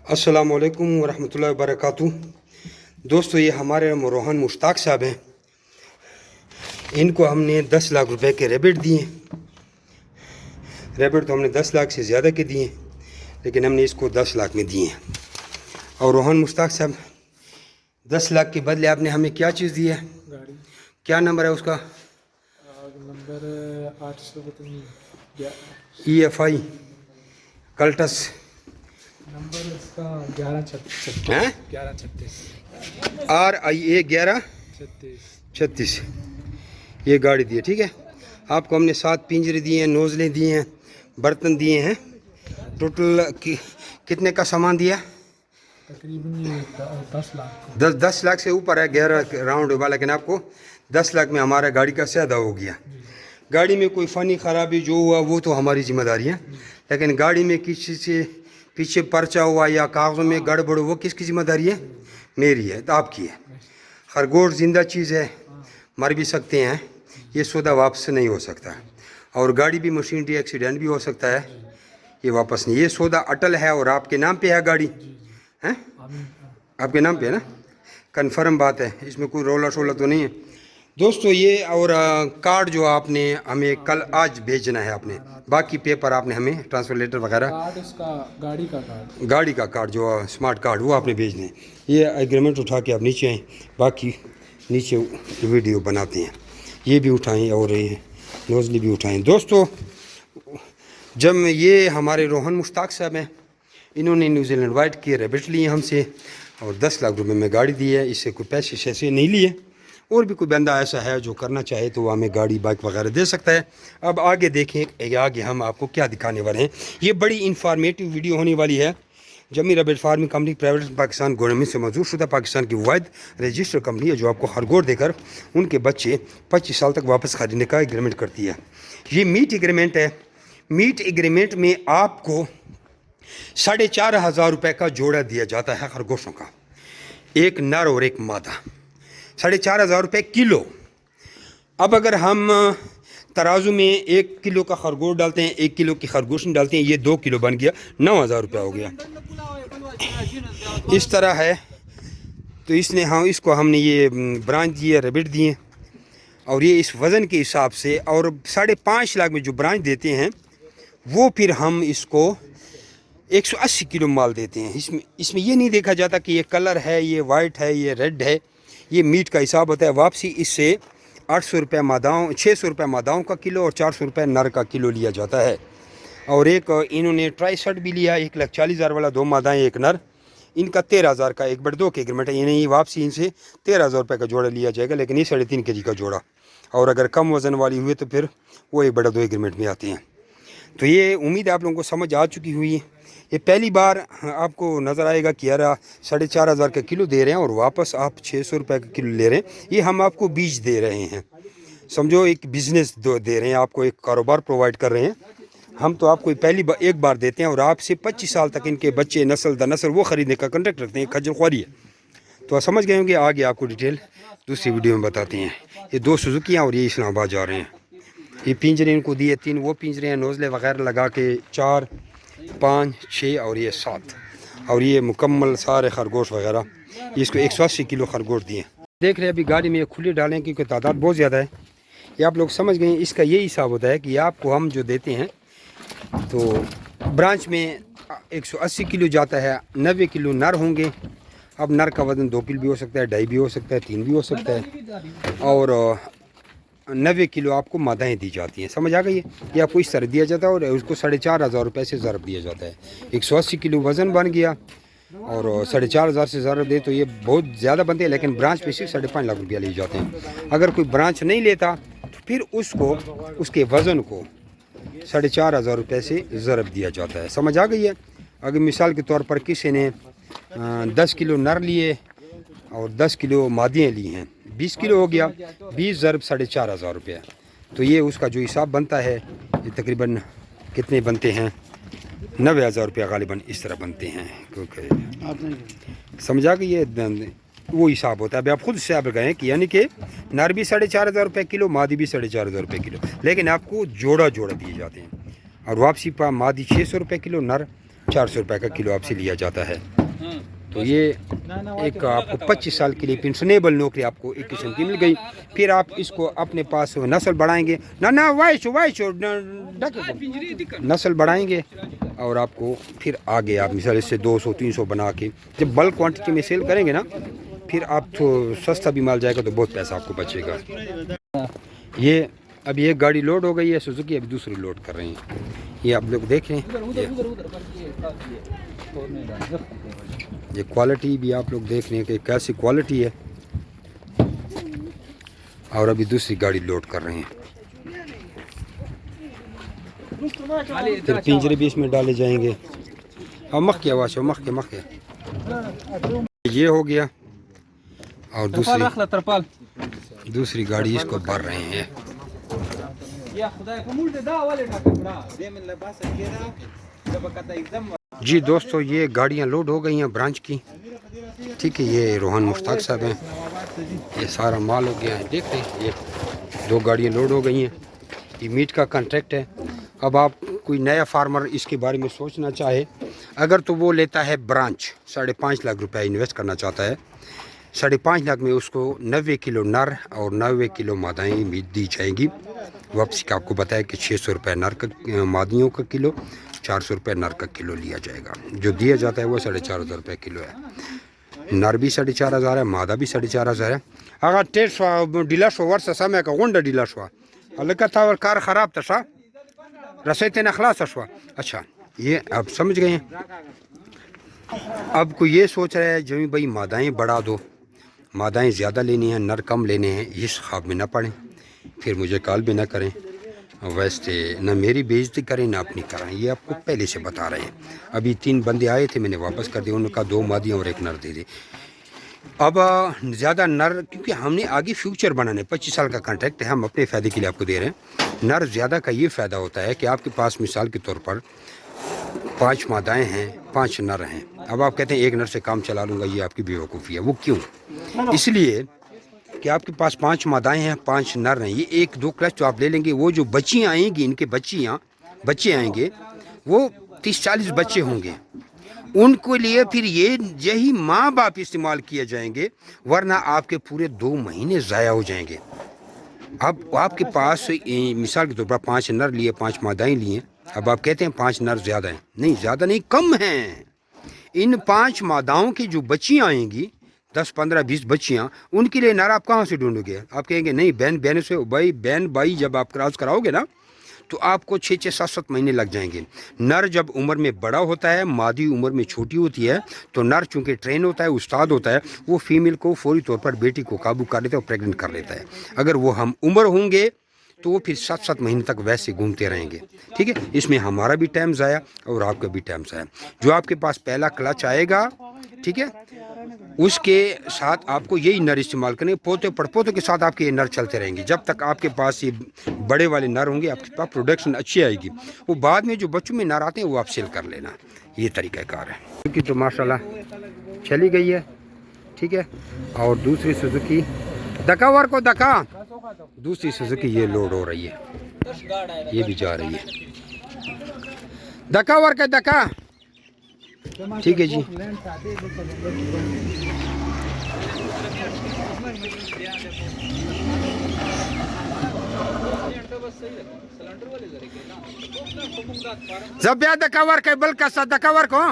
अस्सलाम वालेकुम वरहमतुल्लाहि वबरकातुहू। दोस्तों, ये हमारे रोहन मुश्ताक साहब हैं। इनको हमने 10 लाख रुपए के रैबिट दिए। रैबिट तो हमने 10 लाख से ज़्यादा के दिए, लेकिन हमने इसको 10 लाख में दिए। और रोहन मुश्ताक साहब, 10 लाख के बदले आपने हमें क्या चीज़ दी है? गाड़ी। क्या नंबर है उसका? नंबर 800 EFI कल्टस नंबर इसका 1136 हैं, 1136 RIA 1136 ये गाड़ी दी है। ठीक है, आपको हमने 7 पिंजरे दिए हैं, नोज़लें दिए हैं, बर्तन दिए हैं। टोटल कितने का सामान दिया? तकरीबन 10 लाख। 10 लाख से ऊपर है, 11 राउंड हुआ, लेकिन आपको 10 लाख में हमारा गाड़ी का सौदा हो गया। गाड़ी में कोई फ़नी ख़राबी जो हुआ वो तो हमारी जिम्मेदारी है, लेकिन गाड़ी में किसी से पीछे पर्चा हुआ या कागज़ों में गड़बड़ वो किसकी जिम्मेदारी है? मेरी है, तो आपकी है। खरगोश ज़िंदा चीज़ है, मर भी सकते हैं, ये सौदा वापस नहीं हो सकता। और गाड़ी भी मशीनरी एक्सीडेंट भी हो सकता है, ये वापस नहीं। ये सौदा अटल है और आपके नाम पे है गाड़ी, हैं? आपके नाम पे है ना? कन्फर्म बात है, इसमें कोई रोला शोला तो नहीं है। दोस्तों, ये और कार्ड जो आपने हमें कल आज भेजना है, आपने बाकी पेपर आपने हमें ट्रांसफ़र लेटर वगैरह, कार्ड इसका गाड़ी का कार्ड जो स्मार्ट कार्ड वो आपने भेजने हैं। ये एग्रीमेंट उठा के आप नीचे आएँ, बाकी नीचे वीडियो बनाते हैं, ये भी उठाएं और ये नोज़ली भी उठाएं। दोस्तों, जब ये हमारे रोहन मुश्ताक साहब हैं, इन्होंने न्यूजीलैंड वाइट के रैबिट लिए हमसे और 10 लाख रुपए में गाड़ी दी है। इससे कोई पैसे शैसे नहीं लिए। और भी कोई बंदा ऐसा है जो करना चाहे तो वो हमें गाड़ी बाइक वगैरह दे सकता है। अब आगे देखें, आगे हम आपको क्या दिखाने वाले हैं। ये बड़ी इंफॉर्मेटिव वीडियो होने वाली है। जमी rabbit farming company private Pakistan government से मंजूर शुदा पाकिस्तान की वाहिद रजिस्टर कंपनी है, जो आपको खरगोश देकर उनके बच्चे 25 साल तक वापस खरीदने का एग्रीमेंट करती है। ये मीट एग्रीमेंट है। मीट एग्रीमेंट में आपको 4,500 रुपये का जोड़ा दिया जाता है खरगोशों का, एक नर और एक मादा, 4,500 रुपये किलो। अब अगर हम तराजू में 1 किलो का खरगोश डालते हैं, 1 किलो की खरगोश डालते हैं, ये 2 किलो बन गया, 9,000 रुपया हो गया। इस तरह है। तो इसको हमने ये ब्रांच दिए, रैबिट दिए, और ये इस वज़न के हिसाब से, और 5.5 लाख में जो ब्रांच देते हैं वो फिर हम इसको 180 किलो माल देते हैं। इसमें ये नहीं देखा जाता कि ये कलर है, ये वाइट है, ये रेड है। ये मीट का हिसाब होता है। वापसी इससे 800 रुपये मादाओं, 600 रुपये मादाओं का किलो और 400 रुपये नर का किलो लिया जाता है। और एक इन्होंने ट्राई शर्ट भी लिया, 1,40,000 वाला, 2 मादाएँ 1 नर। इनका 13,000 का 1/2 के एग्रीमेंट है। यानी वापसी इनसे 13,000 रुपये का जोड़ा लिया जाएगा, लेकिन ये 3.5 kg का जोड़ा। और अगर कम वज़न वाली हुई तो फिर वो 1/2 एग्रीमेंट में आते हैं। तो ये उम्मीद है आप लोगों को समझ आ चुकी हुई है। ये पहली बार आपको नज़र आएगा कि यार 4,500 का किलो दे रहे हैं और वापस आप 600 रुपये का किलो ले रहे हैं। ये हम आपको बीज दे रहे हैं, समझो एक बिज़नेस दे रहे हैं, आपको एक कारोबार प्रोवाइड कर रहे हैं। हम तो आपको एक बार देते हैं और आपसे 25 साल तक इनके बच्चे नस्ल दर नस्ल वो ख़रीदने का कॉन्ट्रैक्ट रखते हैं। खज्जल ख्वारी है। तो आप समझ गए होंगे। आगे आपको डिटेल दूसरी वीडियो में बताते हैं। ये 2 सुजुकियाँ और ये इस्लामाबाद जा रहे हैं। ये पिंजरे इनको दिए 3 वो पिंजरे हैं, नोज़ले वगैरह लगा के 4, 5, 6 और ये 7, और ये मुकम्मल सारे खरगोश वगैरह। इसको 180 किलो खरगोश दिए। देख रहे हैं अभी गाड़ी में खुले डालें क्योंकि तादाद बहुत ज़्यादा है। ये आप लोग समझ गए। इसका ये हिसाब होता है कि आपको हम जो देते हैं, तो ब्रांच में 180 किलो जाता है, 90 किलो नर होंगे। अब नर का वज़न 2 किलो भी हो सकता है, 2.5 भी हो सकता है, 3 भी हो सकता है, और 90 किलो आपको मादाएँ दी जाती हैं। समझ आ गई है? ये आपको इस तरह दिया जाता है और उसको 4,500 रुपये से ज़रब दिया जाता है। 180 किलो वज़न बन गया और 4,500 से ज़रब दे तो ये बहुत ज़्यादा बनते हैं, लेकिन ब्रांच पे सिर्फ 5.5 लाख रुपया लिए जाते हैं। अगर कोई ब्रांच नहीं लेता तो फिर उसको उसके वज़न को 4,500 रुपये से ज़रब दिया जाता है। समझ आ गई है? अगर मिसाल के तौर पर किसी ने 10 किलो नर लिए और 10 किलो मादियाँ ली हैं, 20 किलो हो गया, 20 ज़रब 4,500 रुपया। तो ये उसका जो हिसाब बनता है, ये तकरीबन कितने बनते हैं? 90,000 रुपया गालिबन इस तरह बनते हैं। क्योंकि समझा कि ये वो हिसाब होता है। अभी आप खुद से आप लगाएँ कि यानी कि नर भी 4,500 रुपये किलो, मादी भी 4,500 रुपये किलो, लेकिन आपको जोड़ा दिए जाते हैं। और वापसी पर मादी 600 रुपये किलो, नर 400 रुपये का किलो आपसे लिया जाता है। तो ये एक आपको 25 साल के लिए पेंशनेबल नौकरी आपको एक किस्म की मिल गई। फिर आप इसको अपने पास नस्ल बढ़ाएंगे ना वाइशो नस्ल बढ़ाएंगे और आपको फिर आगे आप मिसाल इससे 200-300 बना के जब बल्क क्वांटिटी में सेल करेंगे ना, फिर आप तो सस्ता भी माल जाएगा तो बहुत पैसा आपको बचेगा। ये अभी एक गाड़ी लोड हो गई है सुजुकी, अभी दूसरी लोड कर रही हैं। ये आप लोग देखें, ये क्वालिटी भी आप लोग देख रहे हैं कि कैसी क्वालिटी है। और अभी दूसरी गाड़ी लोड कर रहे हैं, फिर पिंजरे भी इसमें डाले जाएंगे। और मक्के वाशो मक्के ये हो गया। और दूसरी गाड़ी इसको भर रहे हैं। जी दोस्तों, ये गाड़ियाँ लोड हो गई हैं ब्रांच की, ठीक है। ये रोहन मुश्ताक साहब हैं, ये सारा माल हो गया है, देख रहे हैं। ये 2 गाड़ियाँ लोड हो गई हैं। ये मीट का कॉन्ट्रैक्ट है। अब आप कोई नया फार्मर इसके बारे में सोचना चाहे अगर, तो वो लेता है ब्रांच, 5.5 लाख रुपया इन्वेस्ट करना चाहता है। 5.5 लाख में उसको 90 किलो नर और 90 किलो मादाएँ मीट दी जाएंगी। वापसी का आपको बताया कि 600 रुपये नर का मादियों का किलो, 400 रुपये नर का किलो लिया जाएगा। जो दिया जाता है वो 4,500 रुपये किलो है। नर भी 4,500 है, मादा भी 4,500 है। अगर 1.5 डीला शो वर्ष समय का गोंडा डीला शो अलग था और कार ख़राब था सा रसैते नखलास शो। अच्छा, ये आप समझ गए हैं। अब कोई ये सोच रहा है जमी भाई मादाएँ बढ़ा दो, मादाएँ ज़्यादा लेनी हैं, नर कम लेने हैं, इस ख्वाब में ना पड़ें, फिर मुझे कॉल भी ना करें, वैसे न मेरी बेइज्जती करें ना अपनी करें। ये आपको पहले से बता रहे हैं। अभी 3 बंदे आए थे, मैंने वापस कर दिया, उनका 2 मादियाँ और 1 नर दे दी। अब ज़्यादा नर, क्योंकि हमने आगे फ्यूचर बनाने, 25 साल का कॉन्ट्रैक्ट है, हम अपने फ़ायदे के लिए आपको दे रहे हैं। नर ज़्यादा का ये फ़ायदा होता है कि आपके पास मिसाल के तौर पर 5 मादाएँ हैं, 5 नर हैं। अब आप कहते हैं 1 नर से काम चला लूँगा, ये आपकी बेवकूफ़ी है। वो क्यों? इसलिए कि आपके पास 5 मादाएँ हैं, 5 नर हैं। ये 1-2 क्लच तो आप ले लेंगे। वो जो बच्चियाँ आएंगी, इनके बच्चे आएंगे, वो 30-40 बच्चे होंगे। उनको लिए फिर ये यही माँ बाप इस्तेमाल किए जाएंगे, वरना आपके पूरे 2 महीने ज़ाया हो जाएंगे। अब आपके पास मिसाल के तौर पर 5 नर लिए, 5 मादाएँ लिए। अब आप कहते हैं 5 नर ज़्यादा हैं। नहीं, ज़्यादा नहीं, कम हैं। इन 5 मादाओं की जो बच्चियाँ आएंगी, 10, 15, 20 बच्चियाँ, उनके लिए नर आप कहाँ से ढूंढोगे? आप कहेंगे नहीं, बहन से भाई, बहन भाई जब आप क्रॉस कराओगे ना, तो आपको 6-6, 7-7 महीने लग जाएंगे। नर जब उम्र में बड़ा होता है, मादी उम्र में छोटी होती है, तो नर चूँकि ट्रेन होता है, उस्ताद होता है, वो फीमेल को फौरी तौर पर बेटी को काबू कर लेता है और प्रेग्नेंट कर लेता है। अगर वो हम उम्र होंगे तो वो फिर 7-7 महीने तक वैसे घूमते रहेंगे, ठीक है। इसमें हमारा भी टाइम ज़ाया और आपका भी टाइम ज़ाया। जो आपके पास पहला क्लच आएगा, ठीक है, उसके साथ आपको यही नर इस्तेमाल करने, पोते पड़पोतों के साथ आपके ये नर चलते रहेंगे जब तक आपके पास ये बड़े वाले नर होंगे, आपके पास प्रोडक्शन अच्छी आएगी। वो बाद में जो बच्चों में नर आते हैं वो आप सेल कर लेना, ये तरीक़ाकार है। सुजुकी तो माशाल्लाह चली गई है, ठीक है। और दूसरी सुजुकी दकावर को दका, दूसरी सुजुकी ये लोड हो रही है, ये भी जा रही है दकावर के दका, ठीक है जी। जब याद दकावर के बल का सा दकावर को